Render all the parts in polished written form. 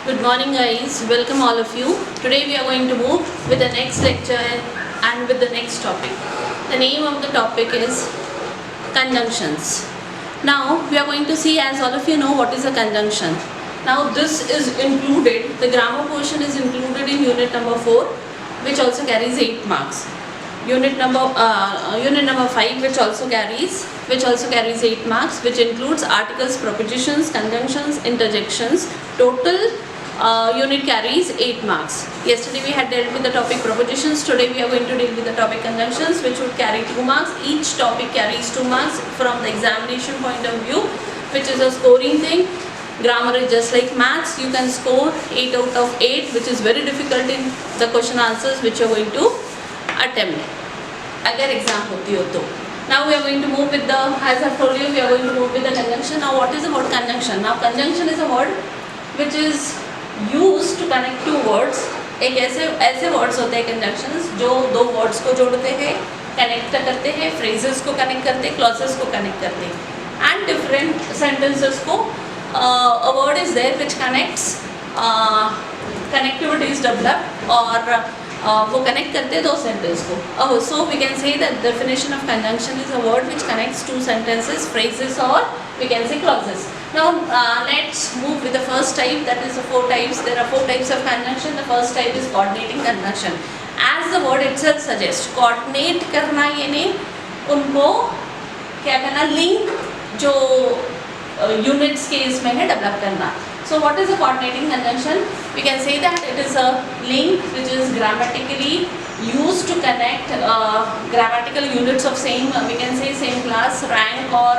Good morning guys, welcome all of you. Today we are going to move with the next lecture and with the next topic. The name of the topic is conjunctions. Now we are going to see, as all of you know, what is a conjunction. Now this is included, the grammar portion is included in unit number 4, which also carries 8 marks. Unit number 5, which also carries 8 marks, which includes articles, prepositions, conjunctions, interjections. Total unit carries 8 marks. Yesterday we had dealt with the topic prepositions. Today we are going to deal with the topic conjunctions, which would carry 2 marks. Each topic carries 2 marks from the examination point of view, which is a scoring thing. Grammar is just like maths. You can score 8 out of 8, which is very difficult in the question answers which you are going to attempt अगर exam होती हो तो. Now we are going to move with the, as I told you, we are going to move with the conjunction. Now what is the word conjunction? Now conjunction is a word which is used to connect two words. एक ऐसे words होते हैं conjunctions जो दो words को जोड़ते हैं, connect करते हैं, phrases को connect करते हैं, clauses को connect करते हैं, and different sentences को a word is there which connects, connectivity is developed और वो कनेक्ट करते हैं दो सेंटेंस को. So we can say that definition of conjunction is a word which connects two sentences, phrases और we can say clauses. Now let's move with the first type, that is the 4 types. There are 4 types of conjunction. The first type is coordinating conjunction. As the word itself suggest, coordinate करना यानी उनको क्या करना, link जो units के इसमें है develop करना. So what is a coordinating conjunction? We can say that it is a link which is grammatically used to connect grammatical units of same, we can say same class, rank, or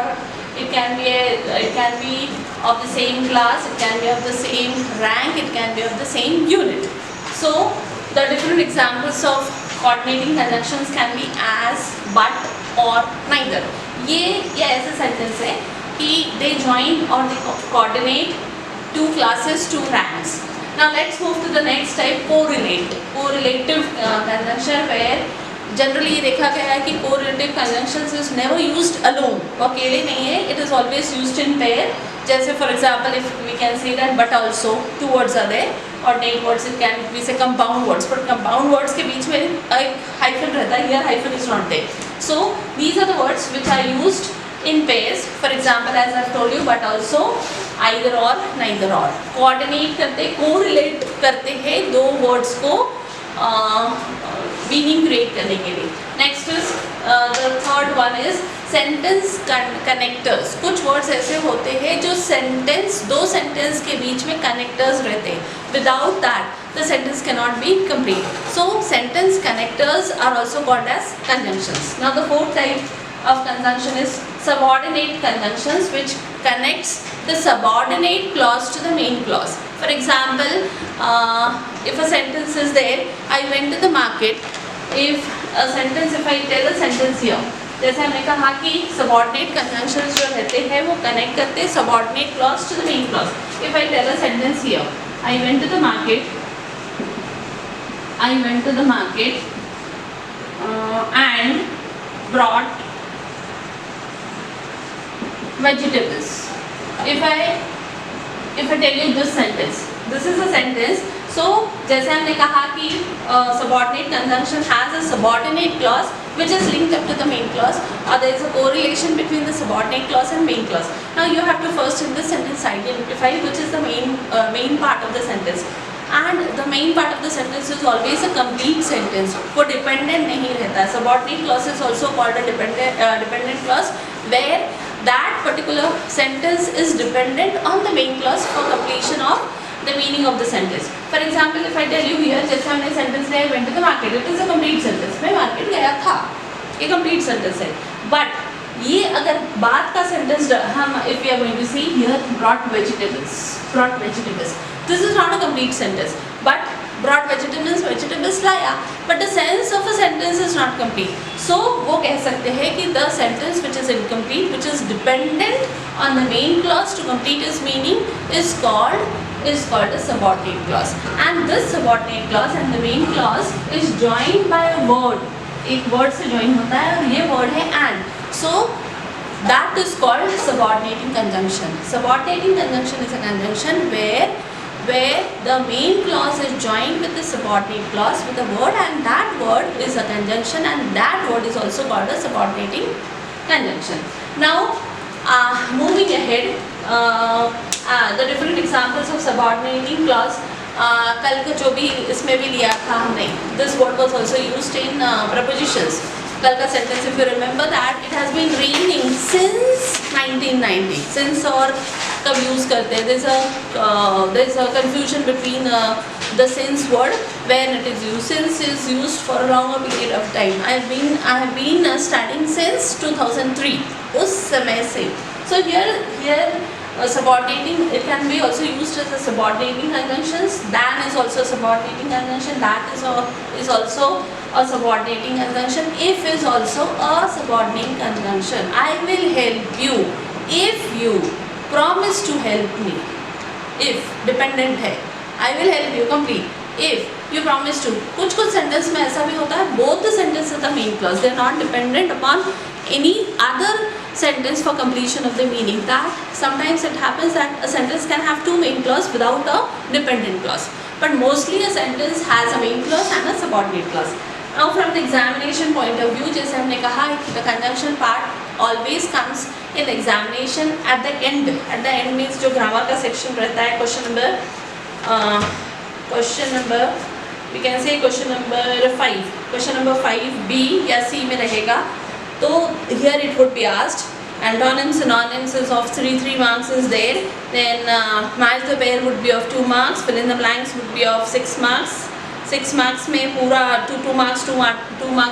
it can be of the same class, it can be of the same rank, it can be of the same unit. So the different examples of coordinating conjunctions can be as, but, or, neither. ये ऐसे sentence है कि they join or they coordinate two classes, two ranks. Now let's move to the next type, correlate. Correlative conjunction, where generally ये देखा गया है कि correlative conjunctions is never used alone. वो अकेले नहीं है, it is always used in pair. जैसे for example, if we can say that but also, two words are there. Ordinate words, it can be say compound words, but compound words के बीच में एक hyphen रहता है, here hyphen is not there. So these are the words which are used in pairs. For example, as I've told you, but also, either or, neither or. Coordinate करते, correlate करते हैं दो words को meaning create करने के लिए. Next is the third one is sentence connectors. कुछ words ऐसे होते हैं जो दो sentence के बीच में connectors रहते हैं. Without that, the sentence cannot be complete. So sentence connectors are also called as conjunctions. Now the fourth type of conjunction is subordinate conjunctions, which connects the subordinate clause to the main clause. For example, if a sentence is there, I went to the market. If I tell a sentence here, जैसे हमने कहा कि subordinate conjunctions जो रहते हैं वो connect करते हैं subordinate clause to the main clause. If I tell a sentence here, I went to the market and brought vegetables. If I tell you this sentence, this is a sentence. So जैसे हमने कहा कि subordinate conjunction has a subordinate clause which is linked up to the main clause, or there is a correlation between the subordinate clause and main clause. Now you have to first in this sentence identify which is the main part of the sentence. And the main part of the sentence is always a complete sentence. वो dependent नहीं रहता. Subordinate clause is also called a dependent clause, where that particular sentence is dependent on the main clause for completion of the meaning of the sentence. For example, if I tell you here, जैसे हमने sentence लिया, I went to the market, it is a complete sentence. मैं market गया था, ये complete sentence है. But ये अगर बाद का sentence हम, if we are going to see here, brought vegetables, this is not a complete sentence. But brought vegetables लाया, but the sense of a sentence is not complete. So वो कह सकते हैं कि the sentence which is incomplete, which is dependent on the main clause to complete its meaning, is called a subordinate clause. And this subordinate clause and the main clause is joined by a word. एक word से join होता है और ये word है and. So that is called subordinating conjunction. Subordinating conjunction is a conjunction where where the main clause is joined with the subordinate clause with a word, and that word is a conjunction, and that word is also called a subordinating conjunction. Now moving ahead, the different examples of subordinating clause. कल का जो भी इसमें भी लिया था हमने, this word was also used in prepositions. कल का sentence, if you remember that, it has been raining since 1990. Since और कब use करते हैं? There's a confusion between the since word when it is used. Since is used for a longer period of time. I have been studying since 2003. उस समय से. So here subordinating, it can be also used as a subordinating conjunctions. Than is also a subordinating conjunction. That is also a subordinating conjunction. If is also a subordinating conjunction. I will help you if you promise to help me. If dependent है, I will help you complete. If you promise to, कुछ sentence में ऐसा भी होता है, both the sentences are main clause. They are not dependent upon any other sentence for completion of the meaning. That sometimes it happens that a sentence can have two main clause without a dependent clause, but mostly a sentence has a main clause and a subordinate clause. Now from the examination point of view, जैसे हमने कहा the conjunction part always comes in the examination at the end. At the end means जो grammar का section रहता है, question number we can say question number 5. Question number 5B या C में रहेगा. So here it would be asked antonyms, synonyms of 3 marks is there. Then match the pair would be of 2 marks. Fill in the blanks would be of 6 marks. 6 marks में पूरा 2 marks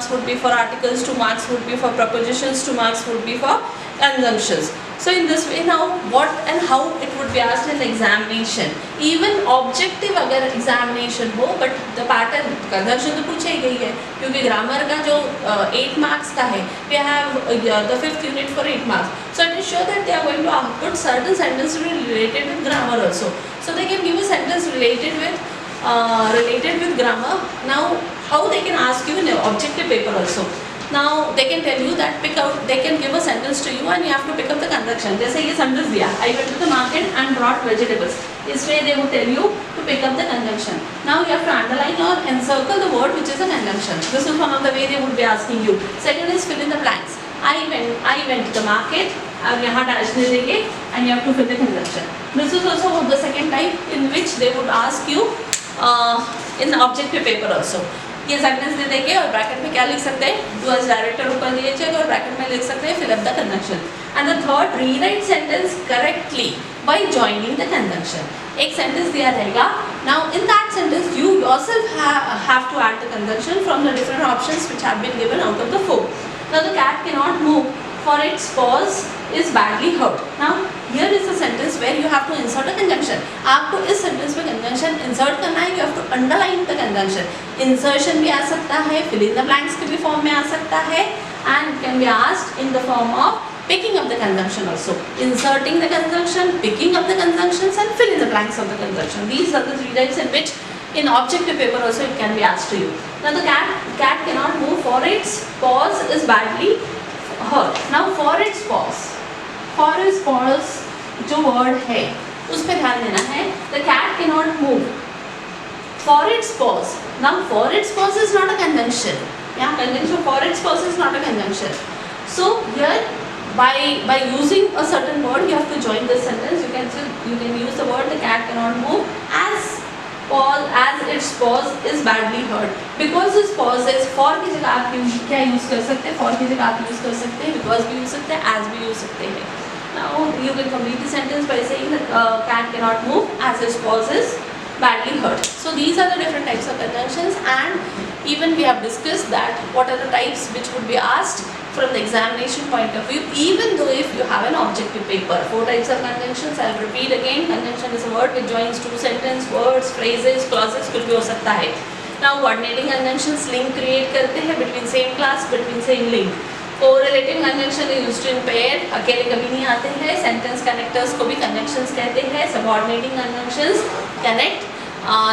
would be for articles, 2 marks would be for prepositions, 2 marks would be for conjunctions. So in this way now what and how it would be asked in the examination. Even objective अगर examination हो, but the pattern conjunction तो पूछा ही गई है, क्योंकि grammar का जो 8 marks का है, we have the 5th unit for 8 marks. So it is sure that they are going to put certain sentences related with grammar also. So they can give a sentence related with grammar. Now how they can ask you in an objective paper also. Now they can tell you that they can give a sentence to you and you have to pick up the conjunction. जैसे ये sentence दिया, I went to the market and brought vegetables. This way they would tell you to pick up the conjunction. Now you have to underline or encircle the word which is a conjunction. This is one of the way they would be asking you. Second is fill in the blanks. I went to the market. अब यहाँ dash दे देंगे and you have to fill the conjunction. This is also the second type in which they would ask you in the objective paper also. ये sentence दे देंगे और bracket में क्या लिख सकते हैं, डू एज डायरेक्टर ऊपर दिए चाहिए और ब्रैकेट में लिख सकते हैं fill up the conjunction. And the third, rewrite sentence correctly by joining the conjunction. एक सेंटेंस दिया रहेगा, now in that sentence you yourself have to add the conjunction from the different options which have been given out of the 4. Now the cat can not move for its paws is badly hurt. Now here is a sentence where you have to insert a conjunction. आपको इस sentence में conjunction insert करना है, you have to underline the conjunction. Insertion भी आ सकता है, fill in the blanks के भी form में आ सकता है, and can be asked in the form of picking up the conjunction also. Inserting the conjunction, picking up the conjunctions, and fill in the blanks of the conjunction. These are the 3 types in which in objective paper also it can be asked to you. Now the cat cannot move for its paws is badly hurt. Now for its paws जो word है उस पे ध्यान देना है. The cat cannot move for its paws. Now for its paws is not a conjunction. यहाँ conjunction for its paws is not a conjunction. So here by using a certain word you have to join this sentence. You can use the word the cat cannot move as its paws is badly hurt. Because this paws is for की जगह आप क्या use कर सकते हैं, for की जगह आप यूज कर सकते हैं, because भी यूज सकते हैं, as भी यूज सकते हैं. Now you can complete the sentence by saying that cat cannot move as its paws is badly hurt. So these are the different types of conjunctions, and even we have discussed that what are the types which would be asked from the examination point of view, even though if you have an objective paper. 4 types of conjunctions. I'll repeat again. Conjunction is a word which joins 2 sentences, words, phrases, clauses, कुछ भी हो सकता है. Now coordinating conjunctions link create करते हैं between same class, between same link. Correlating conjunction is used in pair. अकेले कभी नहीं आते हैं. Sentence connectors को भी conjunctions कहते हैं. Subordinating conjunctions connect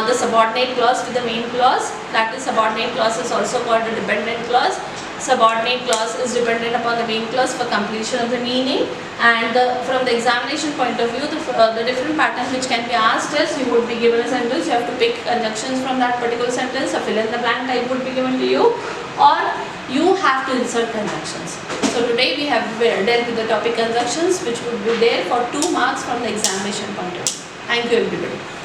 the subordinate clause with the main clause. That is subordinate clause is also called a dependent clause. subordinate clause is dependent upon the main clause for completion of the meaning. And from the examination point of view, the different patterns which can be asked is, you would be given a sentence, you have to pick conjunctions from that particular sentence, a fill in the blank type would be given to you, or you have to insert conjunctions. So today we have dealt with the topic conjunctions, which would be there for 2 marks from the examination point of view. Thank you everybody.